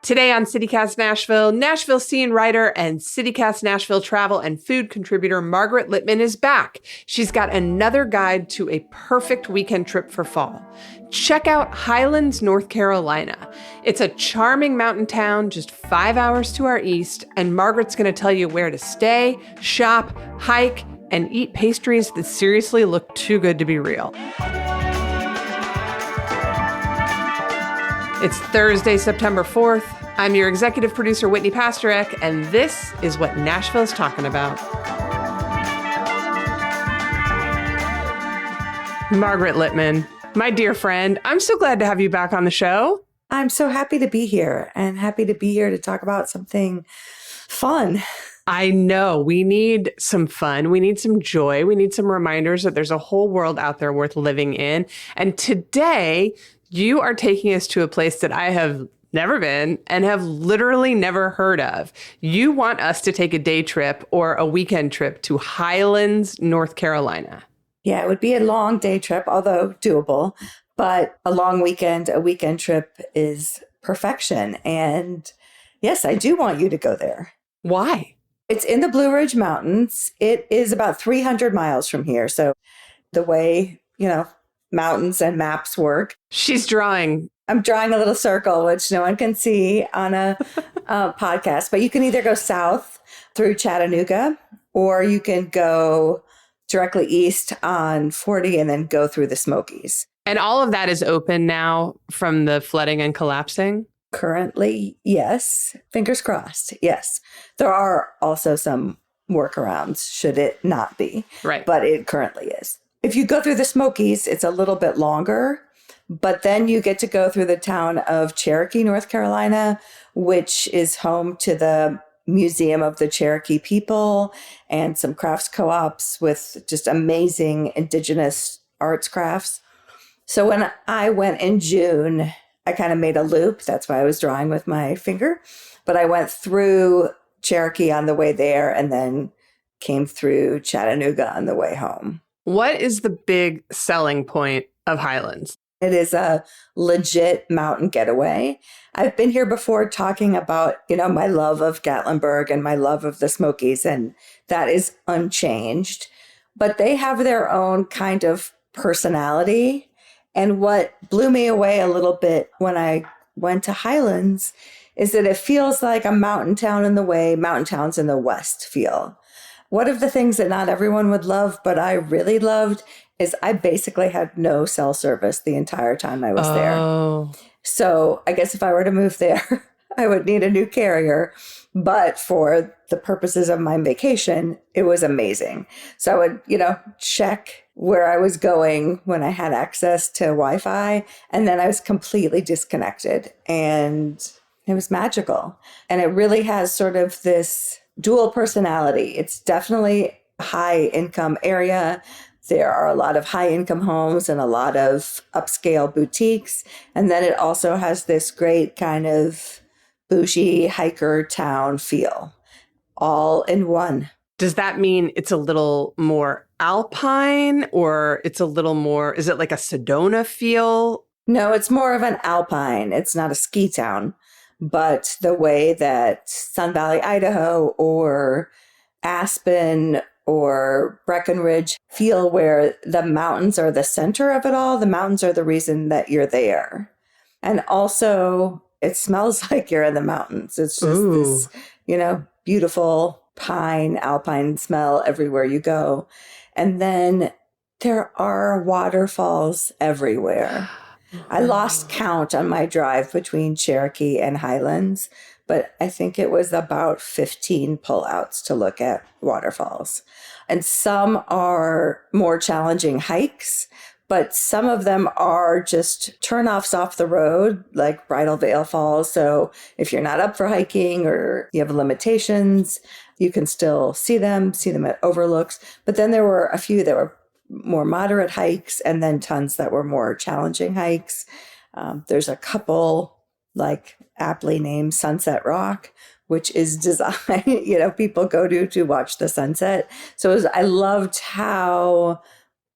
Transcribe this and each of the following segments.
Today on Cast Nashville, Nashville scene writer and Cast Nashville travel and food contributor Margaret Littman is back. She's got another guide to a perfect weekend trip for fall. Check out Highlands, North Carolina. It's a charming mountain town just 5 hours to our east, and Margaret's going to tell you where to stay, shop, hike, and eat pastries that seriously look too good to be real. It's Thursday, September 4th. I'm your executive producer, Whitney Pastorek, and this is what Nashville's talking about. Margaret Littman, my dear friend, I'm so glad to have you back on the show. I'm so happy to be here and happy to be here to talk about something fun. I know. We need some fun. We need some joy. We need some reminders that there's a whole world out there worth living in. And today, you are taking us to a place that I have never been and have literally never heard of. You want us to take a day trip or a weekend trip to Highlands, North Carolina. Yeah, it would be a long day trip, although doable. But a long weekend, a weekend trip is perfection. And yes, I do want you to go there. Why? It's in the Blue Ridge Mountains. It is about 300 miles from here. So the way, mountains and maps work. She's drawing. I'm drawing a little circle, which no one can see on a podcast. But you can either go south through Chattanooga, or you can go directly east on 40 and then go through the Smokies. And all of that is open now from the flooding and collapsing? Currently, yes. Fingers crossed. Yes. There are also some workarounds should it not be. Right. But it currently is. If you go through the Smokies, it's a little bit longer, but then you get to go through the town of Cherokee, North Carolina, which is home to the Museum of the Cherokee People and some crafts co-ops with just amazing indigenous arts crafts. So when I went in June, I kind of made a loop. That's why I was drawing with my finger. But I went through Cherokee on the way there and then came through Chattanooga on the way home. What is the big selling point of Highlands? It is a legit mountain getaway. I've been here before talking about, my love of Gatlinburg and my love of the Smokies, and that is unchanged. But they have their own kind of personality. And what blew me away a little bit when I went to Highlands is that it feels like a mountain town in the way mountain towns in the West feel. One of the things that not everyone would love, but I really loved, is I basically had no cell service the entire time I was there. So I guess if I were to move there, I would need a new carrier. But for the purposes of my vacation, it was amazing. So I would, check where I was going when I had access to Wi-Fi. And then I was completely disconnected. And it was magical. And it really has sort of this dual personality. It's definitely a high income area. There are a lot of high income homes and a lot of upscale boutiques. And then it also has this great kind of bougie hiker town feel, all in one. Does that mean it's a little more alpine, or it's a little more, is it like a Sedona feel? No, it's more of an alpine. It's not a ski town. But the way that Sun Valley, Idaho, or Aspen, or Breckenridge feel, where the mountains are the center of it all, the mountains are the reason that you're there. And also, it smells like you're in the mountains. It's just this, beautiful pine, alpine smell everywhere you go. And then there are waterfalls everywhere. I lost count on my drive between Cherokee and Highlands, but I think it was about 15 pullouts to look at waterfalls. And some are more challenging hikes, but some of them are just turnoffs off the road, like Bridal Veil Falls. So if you're not up for hiking or you have limitations, you can still see them at overlooks. But then there were a few that were more moderate hikes, and then tons that were more challenging hikes. There's a couple like aptly named Sunset Rock, which is designed, people go to watch the sunset. So I loved how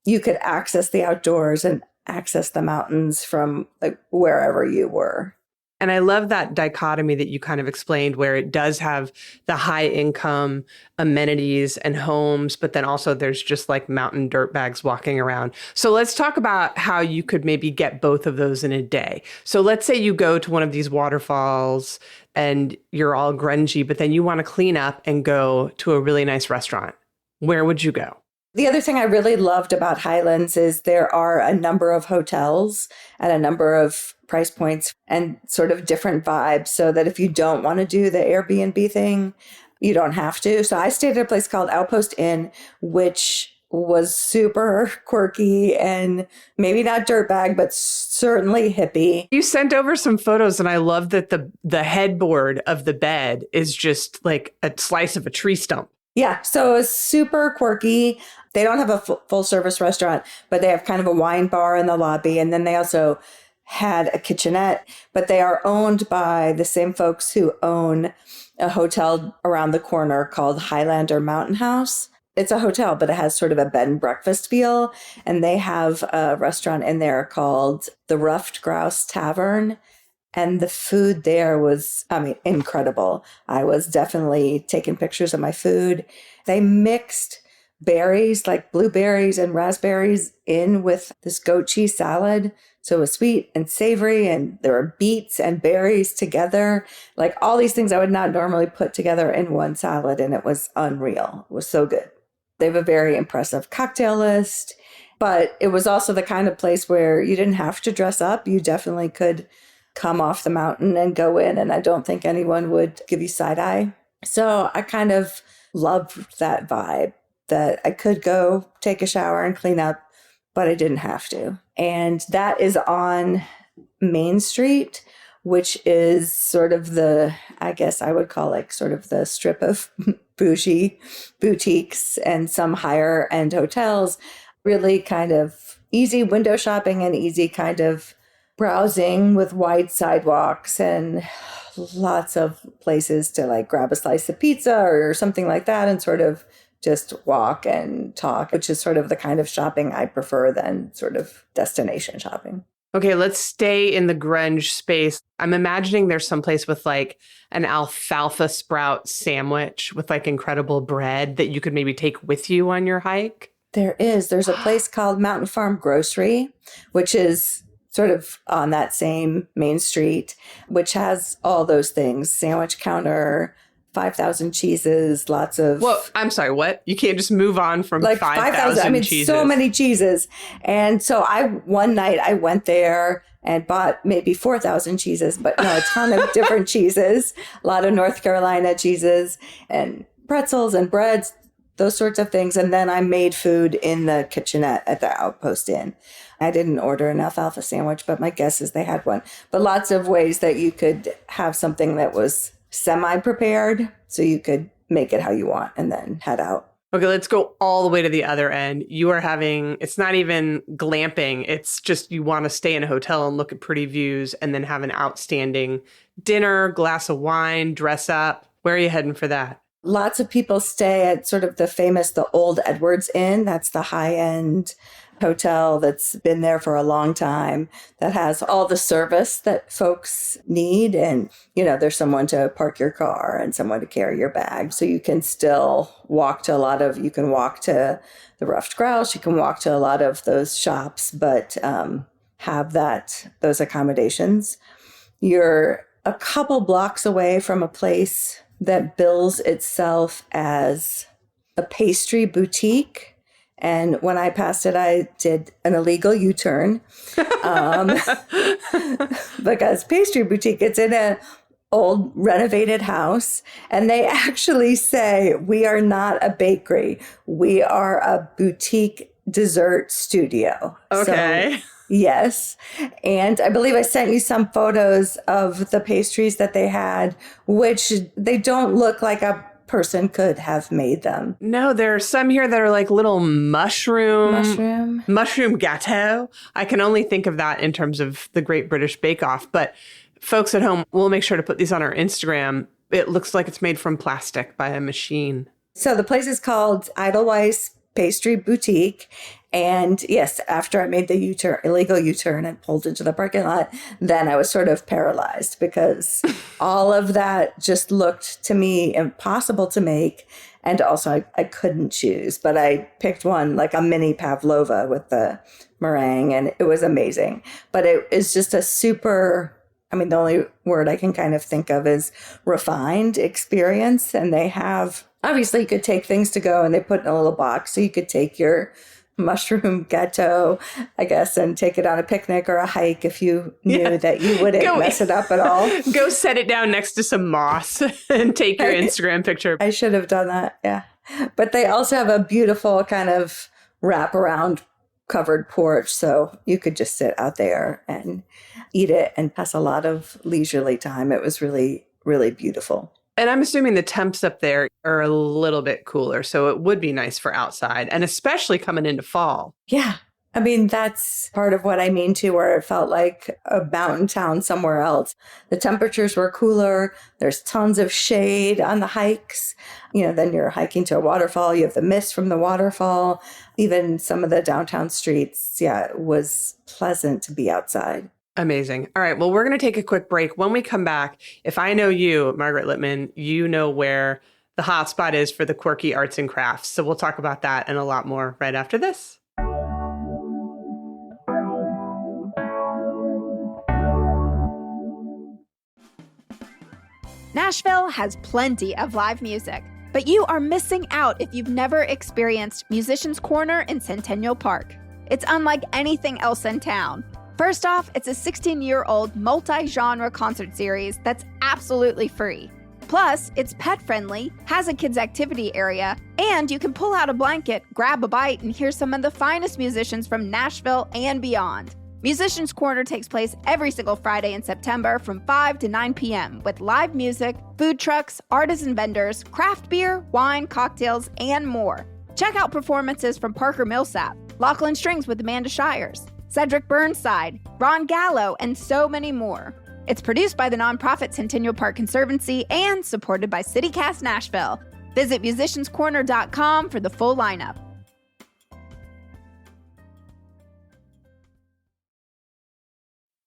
you could access the outdoors and access the mountains from like wherever you were. And I love that dichotomy that you kind of explained where it does have the high income amenities and homes, but then also there's just like mountain dirtbags walking around. So let's talk about how you could maybe get both of those in a day. So let's say you go to one of these waterfalls and you're all grungy, but then you want to clean up and go to a really nice restaurant. Where would you go? The other thing I really loved about Highlands is there are a number of hotels at a number of price points and sort of different vibes, so that if you don't want to do the Airbnb thing, you don't have to. So I stayed at a place called Outpost Inn, which was super quirky and maybe not dirtbag, but certainly hippie. You sent over some photos, and I love that the headboard of the bed is just like a slice of a tree stump. Yeah, so it's super quirky. They don't have a full service restaurant, but they have kind of a wine bar in the lobby. And then they also had a kitchenette, but they are owned by the same folks who own a hotel around the corner called Highlander Mountain House. It's a hotel, but it has sort of a bed and breakfast feel. And they have a restaurant in there called the Ruffed Grouse Tavern. And the food there was, incredible. I was definitely taking pictures of my food. They mixed berries, like blueberries and raspberries, in with this goat cheese salad. So it was sweet and savory, and there were beets and berries together. Like all these things I would not normally put together in one salad, and it was unreal. It was so good. They have a very impressive cocktail list, but it was also the kind of place where you didn't have to dress up. You definitely could come off the mountain and go in, and I don't think anyone would give you side eye. So I kind of loved that vibe, that I could go take a shower and clean up, but I didn't have to. And that is on Main Street, which is sort of I guess I would call like sort of the strip of bougie boutiques and some higher end hotels. Really kind of easy window shopping and easy kind of browsing with wide sidewalks and lots of places to like grab a slice of pizza or something like that and sort of just walk and talk, which is sort of the kind of shopping I prefer than sort of destination shopping. Okay, let's stay in the grunge space. I'm imagining there's someplace with like an alfalfa sprout sandwich with like incredible bread that you could maybe take with you on your hike. There's a place called Mountain Farm Grocery, which is sort of on that same main street, which has all those things: sandwich counter, 5,000 cheeses, lots of... Well, I'm sorry, what? You can't just move on from like 5,000 cheeses. So many cheeses. And so one night I went there and bought maybe 4,000 cheeses, but no, a ton of different cheeses, a lot of North Carolina cheeses and pretzels and breads, those sorts of things. And then I made food in the kitchenette at the Outpost Inn. I didn't order an alfalfa sandwich, but my guess is they had one. But lots of ways that you could have something that was semi-prepared so you could make it how you want and then head out. Okay, let's go all the way to the other end. You are having, it's not even glamping. It's just you want to stay in a hotel and look at pretty views and then have an outstanding dinner, glass of wine, dress up. Where are you heading for that? Lots of people stay at sort of the Old Edwards Inn. That's the high-end hotel that's been there for a long time, that has all the service that folks need. And, there's someone to park your car and someone to carry your bag. So you can still walk to you can walk to the Ruffed Grouse, you can walk to a lot of those shops, but have those accommodations. You're a couple blocks away from a place that bills itself as a pastry boutique. And when I passed it, I did an illegal U-turn because pastry boutique, it's in an old renovated house. And they actually say, we are not a bakery. We are a boutique dessert studio. Okay. So, yes. And I believe I sent you some photos of the pastries that they had, which they don't look like a person could have made them. No, there are some here that are like little mushroom gâteau. I can only think of that in terms of the Great British Bake Off. But folks at home, we'll make sure to put these on our Instagram. It looks like it's made from plastic by a machine. So the place is called Edelweiss pastry boutique. And yes, after I made the illegal U-turn and pulled into the parking lot, then I was sort of paralyzed because all of that just looked to me impossible to make. And also I couldn't choose, but I picked one like a mini pavlova with the meringue, and it was amazing. But it is just a super, the only word I can kind of think of is refined experience. And they have, obviously you could take things to go and they put in a little box. So you could take your mushroom gâteau, I guess, and take it on a picnic or a hike if you knew that you wouldn't mess it up at all. Go set it down next to some moss and take your Instagram picture. I should have done that, yeah. But they also have a beautiful kind of wraparound covered porch, so you could just sit out there and eat it and pass a lot of leisurely time. It was really, really beautiful. And I'm assuming the temps up there are a little bit cooler, so it would be nice for outside, and especially coming into fall. Yeah. That's part of what I mean too, where it felt like a mountain town somewhere else. The temperatures were cooler. There's tons of shade on the hikes. Then you're hiking to a waterfall. You have the mist from the waterfall. Even some of the downtown streets. Yeah, it was pleasant to be outside. Amazing. All right. Well, we're going to take a quick break. When we come back, if I know you, Margaret Littman, you know where the hot spot is for the quirky arts and crafts. So we'll talk about that and a lot more right after this. Nashville has plenty of live music, but you are missing out if you've never experienced Musicians Corner in Centennial Park. It's unlike anything else in town. First off, it's a 16-year-old multi-genre concert series that's absolutely free. Plus, it's pet-friendly, has a kids' activity area, and you can pull out a blanket, grab a bite, and hear some of the finest musicians from Nashville and beyond. Musicians Corner takes place every single Friday in September from 5 to 9 p.m. with live music, food trucks, artisan vendors, craft beer, wine, cocktails, and more. Check out performances from Parker Millsap, Lachlan Strings with Amanda Shires, Cedric Burnside, Ron Gallo, and so many more. It's produced by the nonprofit Centennial Park Conservancy and supported by Cast Nashville. Visit musicianscorner.com for the full lineup.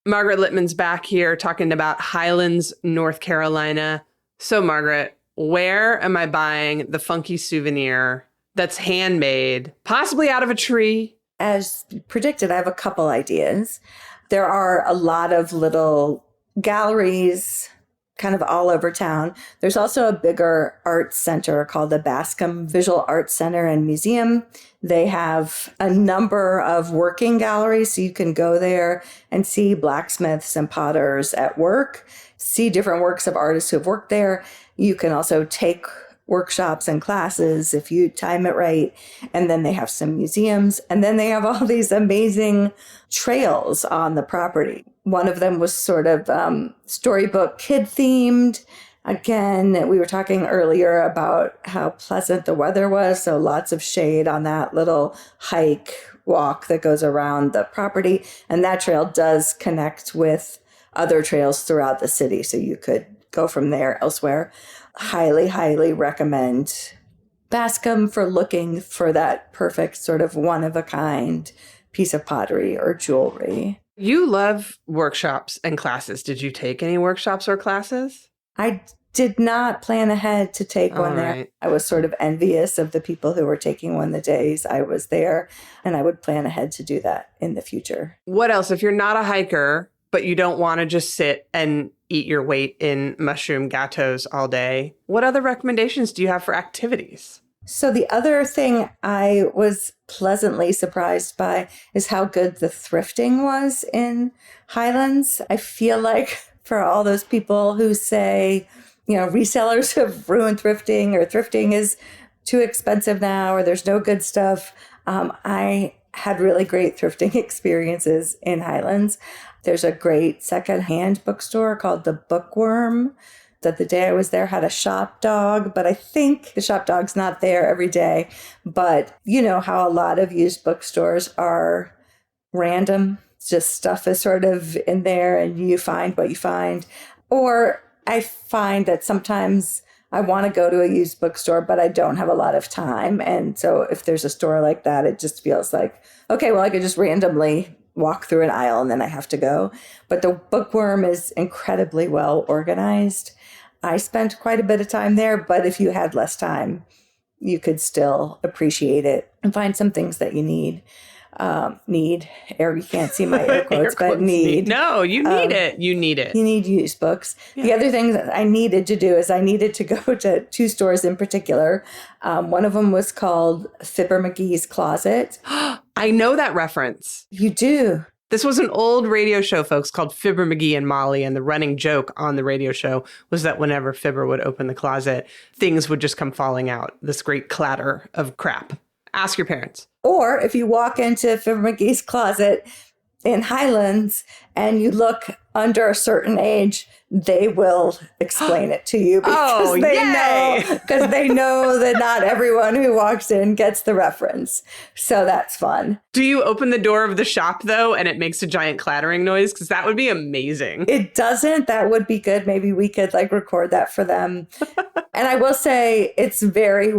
Margaret Littman's back here talking about Highlands, North Carolina. So, Margaret, where am I buying the funky souvenir that's handmade, possibly out of a tree? As predicted, I have a couple ideas. There are a lot of little galleries kind of all over town. There's also a bigger art center called the Bascom Visual Arts Center and Museum. They have a number of working galleries, so you can go there and see blacksmiths and potters at work, see different works of artists who have worked there. You can also take workshops and classes if you time it right. And then they have some museums, and then they have all these amazing trails on the property. One of them was sort of storybook kid themed. Again, we were talking earlier about how pleasant the weather was. So lots of shade on that little hike walk that goes around the property. And that trail does connect with other trails throughout the city. So you could go from there elsewhere. Highly, highly recommend Bascom for looking for that perfect sort of one-of-a-kind piece of pottery or jewelry. You love workshops and classes. Did you take any workshops or classes? I did not plan ahead to take one there. I was sort of envious of the people who were taking one the days I was there, and I would plan ahead to do that in the future. What else? If you're not a hiker, but you don't want to just sit and eat your weight in mushroom gâteaux all day, what other recommendations do you have for activities? So the other thing I was pleasantly surprised by is how good the thrifting was in Highlands. I feel like for all those people who say, resellers have ruined thrifting, or thrifting is too expensive now, or there's no good stuff, I had really great thrifting experiences in Highlands. There's a great secondhand bookstore called the Bookworm that the day I was there had a shop dog, but I think the shop dog's not there every day. But you know how a lot of used bookstores are random. Just stuff is sort of in there and you find what you find. Or I find that sometimes I want to go to a used bookstore, but I don't have a lot of time. And so if there's a store like that, it just feels like, okay, well, I could just randomly walk through an aisle and then I have to go. But the Bookworm is incredibly well organized. I spent quite a bit of time there, but if you had less time, you could still appreciate it and find some things that you need. Or you can't see my air quotes, but need. No, you need it. You need it. You need used books. Yeah. The other thing that I needed to do is I needed to go to 2 stores in particular. One of them was called Fibber McGee's Closet. I know that reference. You do. This was an old radio show, folks, called Fibber McGee and Molly. And the running joke on the radio show was that whenever Fibber would open the closet, things would just come falling out. This great clatter of crap. Ask your parents. Or if you walk into Fibber McGee's Closet in Highlands and you look under a certain age, they will explain it to you because they know that not everyone who walks in gets the reference. So that's fun. Do you open the door of the shop, though, and it makes a giant clattering noise? Because that would be amazing. It doesn't. That would be good. Maybe we could record that for them. And I will say it's very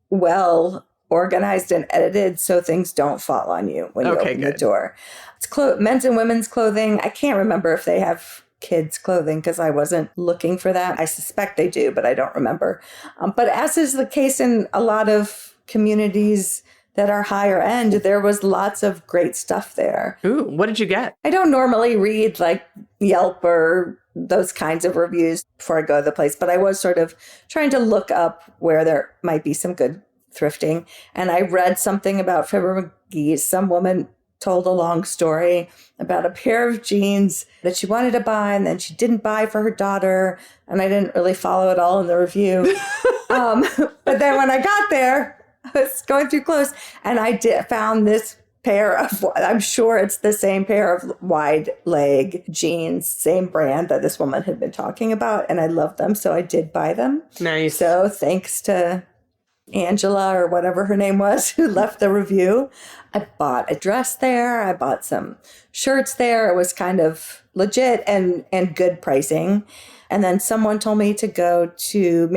well organized and edited so things don't fall on you when you open the door. It's men's and women's clothing. I can't remember if they have kids' clothing because I wasn't looking for that. I suspect they do, but I don't remember. But as is the case in a lot of communities that are higher end, there was lots of great stuff there. Ooh, what did you get? I don't normally read Yelp or those kinds of reviews before I go to the place, but I was sort of trying to look up where there might be some good thrifting. And I read something about Fibber McGee. Some woman told a long story about a pair of jeans that she wanted to buy and then she didn't buy for her daughter. And I didn't really follow it all in the review. But then when I got there, I was going through clothes and I found this pair of, I'm sure it's the same pair of wide leg jeans, same brand that this woman had been talking about. And I loved them. So I did buy them. Nice. So thanks to Angela or whatever her name was who left the review. I bought a dress there. I bought some shirts there. It was kind of legit and good pricing. And then someone told me to go to,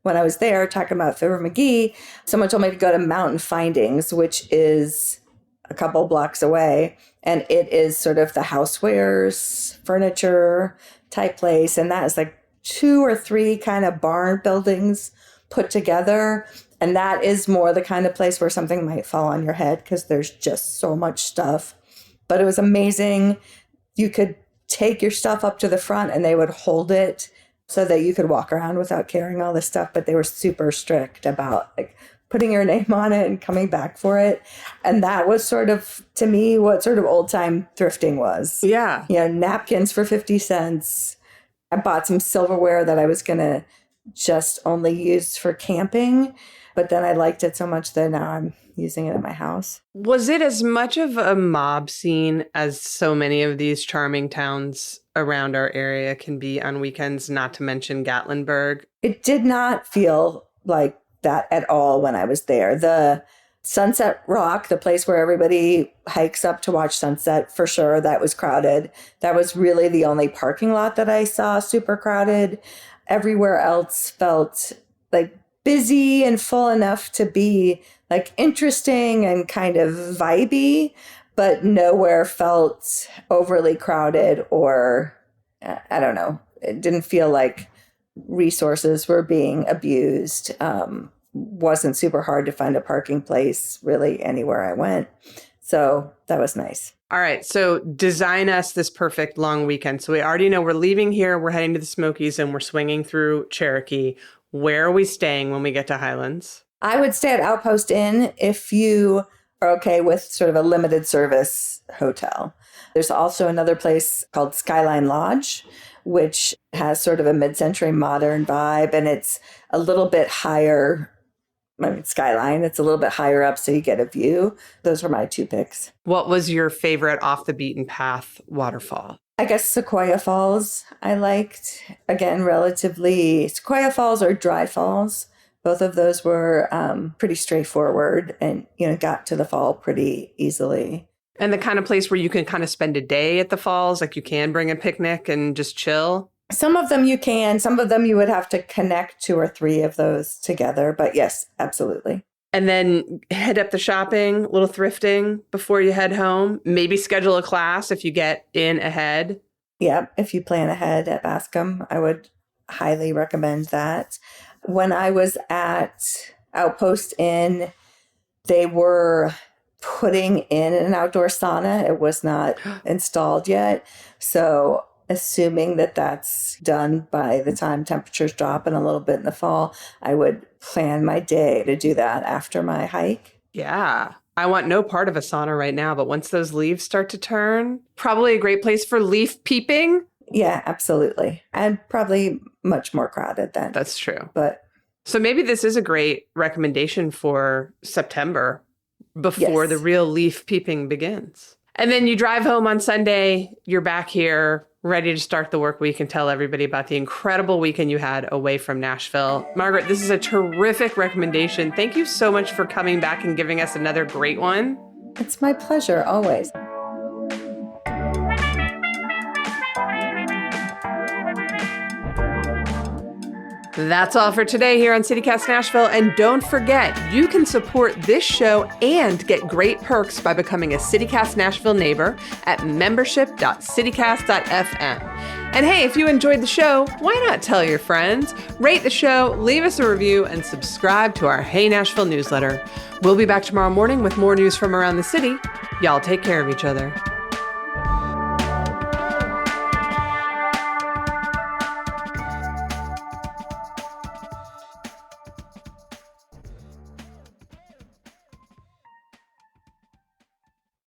when I was there talking about Fibber McGee, someone told me to go to Mountain Findings, which is a couple blocks away. And it is sort of the housewares, furniture type place. And that is 2 or 3 kind of barn buildings put together. And that is more the kind of place where something might fall on your head because there's just so much stuff. But it was amazing. You could take your stuff up to the front and they would hold it so that you could walk around without carrying all this stuff. But they were super strict about putting your name on it and coming back for it. And that was sort of, to me, what sort of old time thrifting was. Yeah. Napkins for 50 cents. I bought some silverware that I was going to just only use for camping. But then I liked it so much that now I'm using it at my house. Was it as much of a mob scene as so many of these charming towns around our area can be on weekends, not to mention Gatlinburg? It did not feel like that at all when I was there. The Sunset Rock, the place where everybody hikes up to watch sunset, for sure, that was crowded. That was really the only parking lot that I saw super crowded. Everywhere else felt busy and full enough to be interesting and kind of vibey, but nowhere felt overly crowded or, I don't know, it didn't feel like resources were being abused. Wasn't super hard to find a parking place really anywhere I went. So that was nice. All right. So design us this perfect long weekend. So we already know we're leaving here. We're heading to the Smokies and we're swinging through Cherokee. Where are we staying when we get to Highlands? I would stay at Outpost Inn if you are okay with sort of a limited service hotel. There's also another place called Skyline Lodge, which has sort of a mid-century modern vibe. And it's a little bit higher. Skyline, it's a little bit higher up, so you get a view. Those were my 2 picks. What was your favorite off the beaten path waterfall? I guess Sequoia Falls I liked. Again, relatively Sequoia Falls or Dry Falls. Both of those were pretty straightforward and, got to the fall pretty easily. And the kind of place where you can kind of spend a day at the falls, you can bring a picnic and just chill? Some of them you can. Some of them you would have to connect 2 or 3 of those together. But yes, absolutely. And then head up the shopping, a little thrifting before you head home. Maybe schedule a class if you get in ahead. Yeah, if you plan ahead at Bascom, I would highly recommend that. When I was at Outpost Inn, they were putting in an outdoor sauna. It was not installed yet. So assuming that that's done by the time temperatures drop in a little bit in the fall, I would plan my day to do that after my hike. Yeah. I want no part of a sauna right now, but once those leaves start to turn, probably a great place for leaf peeping. Yeah, absolutely. And probably much more crowded then. That's true. But so maybe this is a great recommendation for September before the real leaf peeping begins. And then you drive home on Sunday, you're back here, ready to start the work week and tell everybody about the incredible weekend you had away from Nashville. Margaret, this is a terrific recommendation. Thank you so much for coming back and giving us another great one. it's my pleasure, always. That's all for today here on CityCast Nashville. And don't forget, you can support this show and get great perks by becoming a CityCast Nashville neighbor at membership.citycast.fm. And hey, if you enjoyed the show, why not tell your friends? Rate the show, leave us a review, and subscribe to our Hey Nashville newsletter. We'll be back tomorrow morning with more news from around the city. Y'all take care of each other.